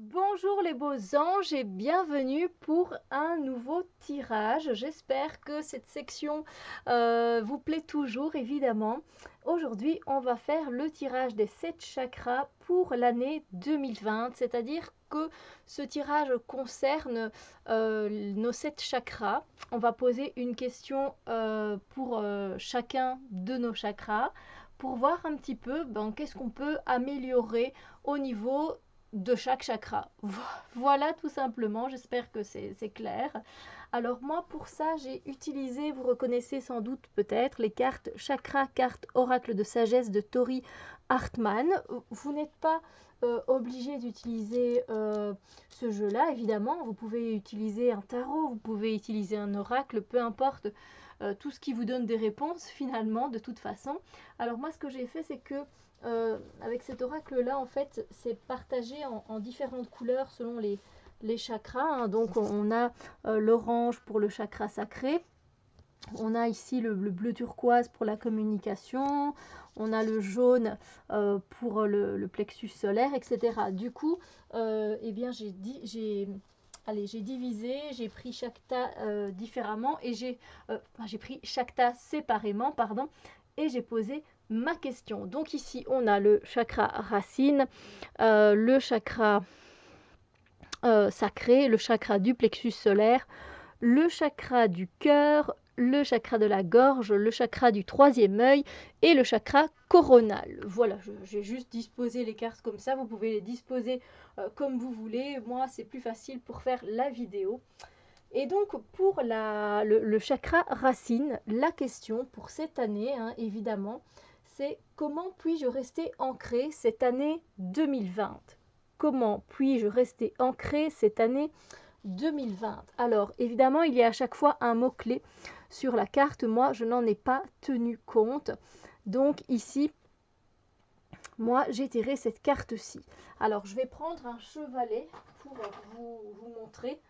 Bonjour les beaux anges et bienvenue pour un nouveau tirage. J'espère que cette section vous plaît toujours, évidemment. Aujourd'hui, on va faire le tirage des 7 chakras pour l'année 2020, c'est-à-dire que ce tirage concerne nos 7 chakras. On va poser une question pour chacun de nos chakras pour voir un petit peu qu'est-ce qu'on peut améliorer au niveau de chaque chakra. Voilà tout simplement, j'espère que c'est clair. Alors moi pour ça j'ai utilisé, vous reconnaissez sans doute peut-être, les cartes chakra, carte oracle de sagesse de Tori Hartman. Vous n'êtes pas obligé d'utiliser ce jeu-là, évidemment. Vous pouvez utiliser un tarot, vous pouvez utiliser un oracle, peu importe. Tout ce qui vous donne des réponses finalement de toute façon. Alors moi ce que j'ai fait c'est que avec cet oracle là en fait c'est partagé en différentes couleurs selon les chakras, hein. Donc on a l'orange pour le chakra sacré, on a ici le bleu turquoise pour la communication, on a le jaune pour le plexus solaire, etc. Du coup eh bien j'ai divisé, j'ai pris chaque tas différemment et j'ai pris chaque tas séparément, pardon, et j'ai posé ma question. Donc ici, on a le chakra racine, le chakra sacré, le chakra du plexus solaire, le chakra du cœur, le chakra de la gorge, le chakra du troisième œil et le chakra coronal. Voilà, j'ai juste disposé les cartes comme ça. Vous pouvez les disposer comme vous voulez. Moi, c'est plus facile pour faire la vidéo. Et donc, pour le chakra racine, la question pour cette année, hein, évidemment, c'est comment puis-je rester ancré cette année 2020 ? Comment puis-je rester ancré cette année 2020 ? Alors, évidemment, il y a à chaque fois un mot-clé sur la carte. Moi, je n'en ai pas tenu compte. Donc, ici, moi, j'ai tiré cette carte-ci. Alors, je vais prendre un chevalet pour vous montrer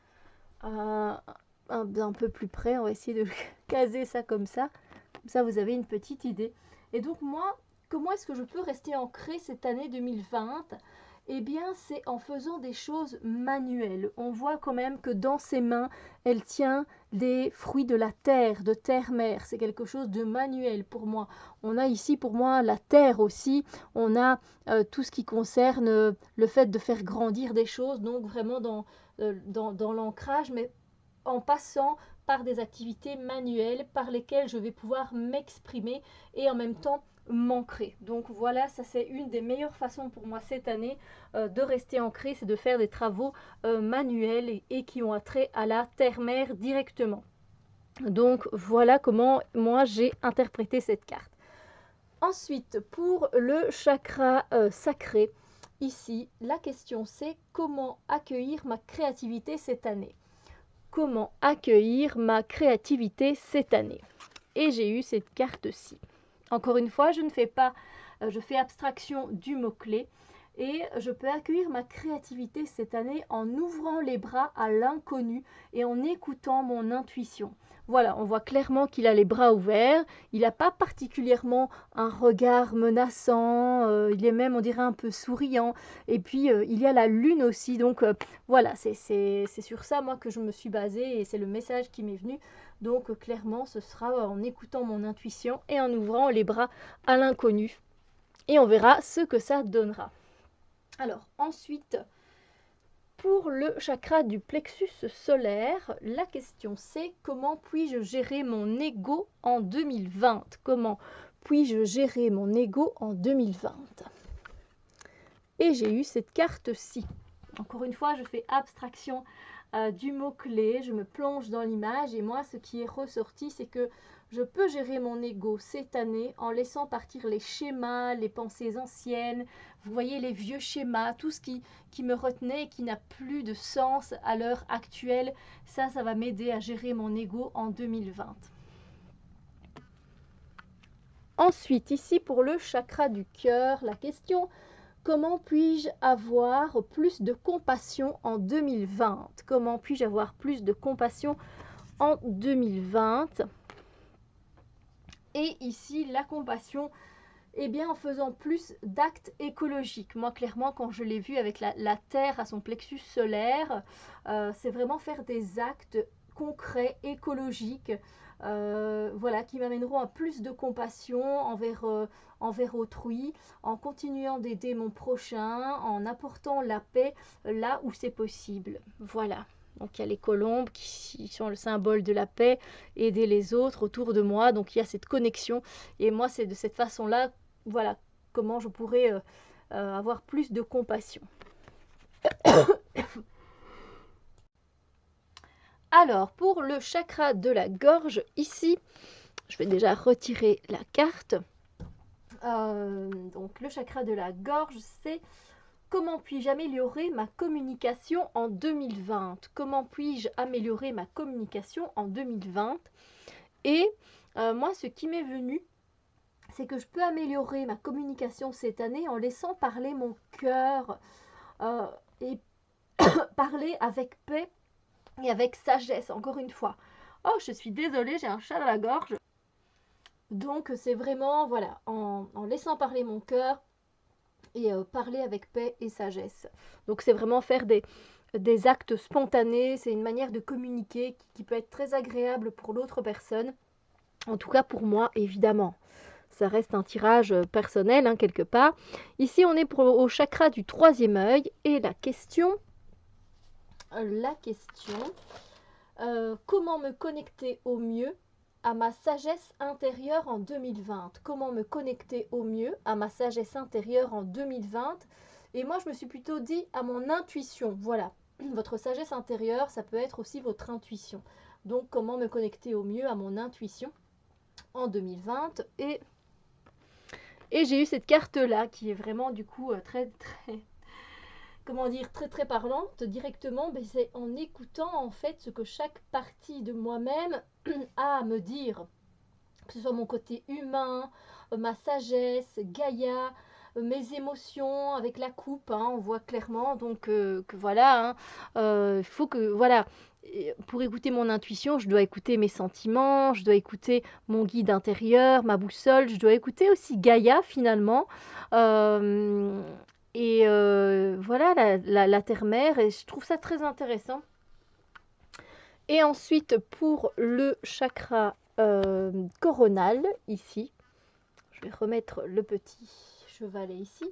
un peu plus près. On va essayer de caser ça comme ça. Comme ça, vous avez une petite idée. Et donc, moi, comment est-ce que je peux rester ancré cette année 2020 ? Eh bien, c'est en faisant des choses manuelles. On voit quand même que dans ses mains, elle tient des fruits de la terre, de terre-mère. C'est quelque chose de manuel pour moi. On a ici pour moi la terre aussi. On a tout ce qui concerne le fait de faire grandir des choses, donc vraiment dans l'ancrage, mais en passant par des activités manuelles par lesquelles je vais pouvoir m'exprimer et en même temps m'ancrer. Donc voilà, ça c'est une des meilleures façons pour moi cette année de rester ancré, c'est de faire des travaux manuels et qui ont attrait à la terre-mère directement. Donc voilà comment moi j'ai interprété cette carte. Ensuite, pour le chakra sacré, ici, la question c'est comment accueillir ma créativité cette année ? Comment accueillir ma créativité cette année ? Et j'ai eu cette carte-ci. Encore une fois, je ne fais pas, je fais abstraction du mot-clé et je peux accueillir ma créativité cette année en ouvrant les bras à l'inconnu et en écoutant mon intuition. Voilà, on voit clairement qu'il a les bras ouverts, il n'a pas particulièrement un regard menaçant, il est même, on dirait, un peu souriant. Et puis, il y a la lune aussi, donc voilà, c'est sur ça, moi, que je me suis basée et c'est le message qui m'est venu. Donc, clairement, ce sera en écoutant mon intuition et en ouvrant les bras à l'inconnu. Et on verra ce que ça donnera. Alors, ensuite, pour le chakra du plexus solaire, la question c'est comment puis-je gérer mon ego en 2020 ? Comment puis-je gérer mon ego en 2020 ? Et j'ai eu cette carte-ci. Encore une fois, je fais abstraction du mot-clé, je me plonge dans l'image et moi, ce qui est ressorti, c'est que je peux gérer mon ego cette année en laissant partir les schémas, les pensées anciennes, vous voyez les vieux schémas, tout ce qui me retenait et qui n'a plus de sens à l'heure actuelle. Ça va m'aider à gérer mon ego en 2020. Ensuite, ici pour le chakra du cœur, la question: comment puis-je avoir plus de compassion en 2020 ? Comment puis-je avoir plus de compassion en 2020 ? Et ici, la compassion, eh bien en faisant plus d'actes écologiques. Moi, clairement, quand je l'ai vu avec la Terre à son plexus solaire, c'est vraiment faire des actes concrets, écologiques, voilà, qui m'amèneront à plus de compassion envers autrui, en continuant d'aider mon prochain, en apportant la paix là où c'est possible. Voilà. Donc il y a les colombes qui sont le symbole de la paix, aider les autres autour de moi. Donc il y a cette connexion. Et moi, c'est de cette façon-là, voilà, comment je pourrais avoir plus de compassion. Alors, pour le chakra de la gorge, ici, je vais déjà retirer la carte. Donc, le chakra de la gorge, c'est comment puis-je améliorer ma communication en 2020? Comment puis-je améliorer ma communication en 2020? Et moi, ce qui m'est venu, c'est que je peux améliorer ma communication cette année en laissant parler mon cœur et parler avec paix et avec sagesse, encore une fois. Oh, je suis désolée, j'ai un chat dans la gorge. Donc, c'est vraiment, voilà, en laissant parler mon cœur et parler avec paix et sagesse. Donc, c'est vraiment faire des actes spontanés. C'est une manière de communiquer qui peut être très agréable pour l'autre personne. En tout cas, pour moi, évidemment. Ça reste un tirage personnel, hein, quelque part. Ici, on est au chakra du troisième œil. Et la question, comment me connecter au mieux à ma sagesse intérieure en 2020? Comment me connecter au mieux à ma sagesse intérieure en 2020? Et moi, je me suis plutôt dit à mon intuition. Voilà, votre sagesse intérieure, ça peut être aussi votre intuition. Donc, comment me connecter au mieux à mon intuition en 2020? Et j'ai eu cette carte-là qui est vraiment du coup très parlante directement. Mais c'est en écoutant en fait ce que chaque partie de moi-même a à me dire, que ce soit mon côté humain, ma sagesse, Gaïa, mes émotions avec la coupe, hein, on voit clairement donc que voilà, il faut que voilà. Pour écouter mon intuition, je dois écouter mes sentiments, je dois écouter mon guide intérieur, ma boussole, je dois écouter aussi Gaïa finalement. Et voilà, la terre-mère, et je trouve ça très intéressant. Et ensuite, pour le chakra coronal, ici, je vais remettre le petit chevalet ici.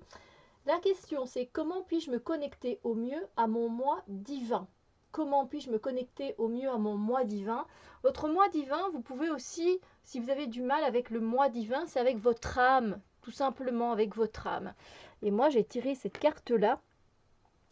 La question, c'est comment puis-je me connecter au mieux à mon moi divin? Comment puis-je me connecter au mieux à mon moi divin? Votre moi divin, vous pouvez aussi, si vous avez du mal avec le moi divin, c'est avec votre âme, tout simplement avec votre âme. Et moi, j'ai tiré cette carte-là.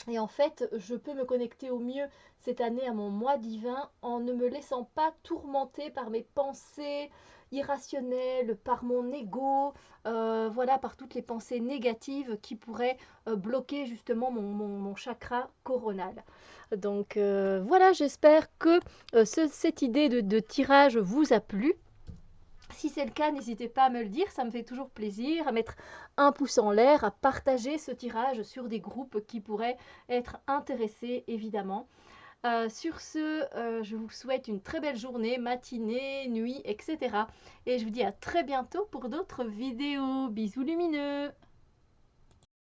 Et en fait, je peux me connecter au mieux cette année à mon moi divin en ne me laissant pas tourmenter par mes pensées irrationnelles, par mon ego, voilà, par toutes les pensées négatives qui pourraient bloquer justement mon chakra coronal. Donc voilà, j'espère que cette idée de tirage vous a plu. Si c'est le cas, n'hésitez pas à me le dire, ça me fait toujours plaisir, à mettre un pouce en l'air, à partager ce tirage sur des groupes qui pourraient être intéressés, évidemment. Sur ce, je vous souhaite une très belle journée, matinée, nuit, etc. Et je vous dis à très bientôt pour d'autres vidéos. Bisous lumineux!